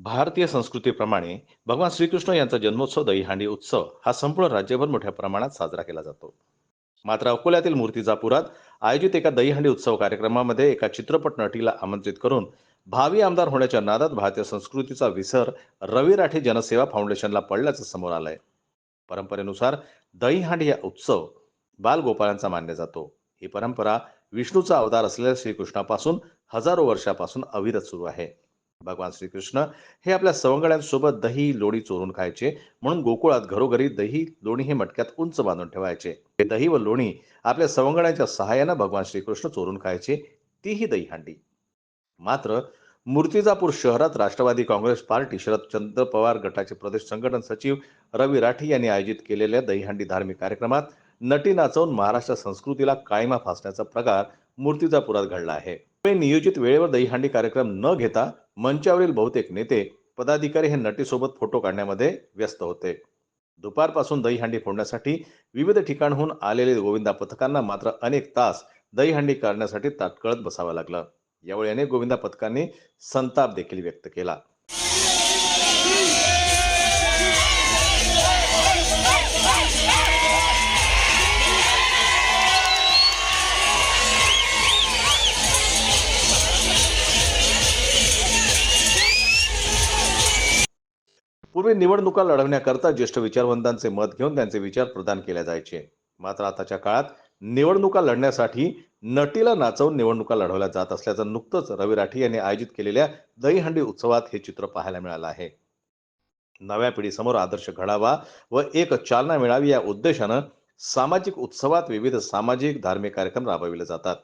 भारतीय संस्कृतीप्रमाणे भगवान श्रीकृष्ण यांचा जन्मोत्सव दहीहंडी उत्सव हा संपूर्ण राज्यभर मोठ्या प्रमाणात साजरा केला जातो. मात्र अकोल्यातील मूर्तिजापुरात आयोजित एका दहीहंडी उत्सव कार्यक्रमामध्ये एका चित्रपट नटीला आमंत्रित करून भावी आमदार होण्याच्या नादात भारतीय संस्कृतीचा विसर रवी राठी जनसेवा फाउंडेशनला पडल्याचं समोर आलंय. परंपरेनुसार दहीहंडी हा उत्सव बालगोपाळांचा मानला जातो. ही परंपरा विष्णूचा अवतार असलेल्या श्रीकृष्णापासून हजारो वर्षापासून अविरत सुरू आहे. भगवान श्रीकृष्ण हे आपल्या सवंगड्यांसोबत दही लोणी चोरून खायचे, म्हणून गोकुळात घरोघरी दही लोणी हे मटक्यात उंच बांधून ठेवायचे. हे दही व लोणी आपल्या सवंगड्यांच्या सहाय्यानं भगवान श्रीकृष्ण चोरून खायचे, तीही दहीहंडी. मात्र मूर्तिजापूर शहरात राष्ट्रवादी काँग्रेस पार्टी शरदचंद्र पवार गटाचे प्रदेश संघटन सचिव रवी राठी यांनी आयोजित केलेल्या दहीहंडी धार्मिक कार्यक्रमात नटी नाचवून महाराष्ट्र संस्कृतीला काळीमा फासण्याचा प्रकार मूर्तिजापुरात घडला आहे. नियोजित वेळेवर दहीहंडी कार्यक्रम न घेता मंचावरील बहुतेक नेते पदाधिकारी हे नटीसोबत फोटो काढण्यामध्ये व्यस्त होते. दुपारपासून दहीहंडी फोडण्यासाठी विविध ठिकाणाहून आलेले गोविंदा पथकांना मात्र अनेक तास दहीहंडी करण्यासाठी ताटकळत बसावं लागलं. यावेळी अनेक गोविंदा पथकांनी संताप देखील व्यक्त केला. पूर्वी निवडणुका लढवण्याकरता ज्येष्ठ विचारवंतांचे मत घेऊन त्यांचे विचार प्रदान केले जायचे. मात्र आताच्या काळात निवडणुका लढण्यासाठी नटीला नाचवून निवडणुका लढवल्या जात असल्याचं नुकतंच रवी राठी यांनी आयोजित केलेल्या दहीहंडी उत्सवात हे चित्र पाहायला मिळालं आहे. नव्या पिढीसमोर आदर्श घडावा व एक चालना मिळावी या उद्देशानं सामाजिक उत्सवात विविध सामाजिक धार्मिक कार्यक्रम राबविले जातात.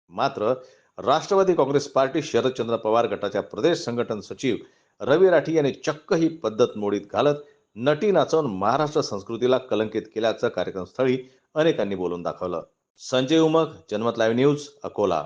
मात्र राष्ट्रवादी काँग्रेस पार्टी शरदचंद्र पवार गटाच्या प्रदेश संघटन सचिव रवी राठी यांनी चक्क ही पद्धत मोडीत घालत नटी नाचवून महाराष्ट्र संस्कृतीला कलंकित केल्याचं कार्यक्रमस्थळी अनेकांनी बोलून दाखवलं. संजय उमग, जनमत लाईव्ह न्यूज, अकोला.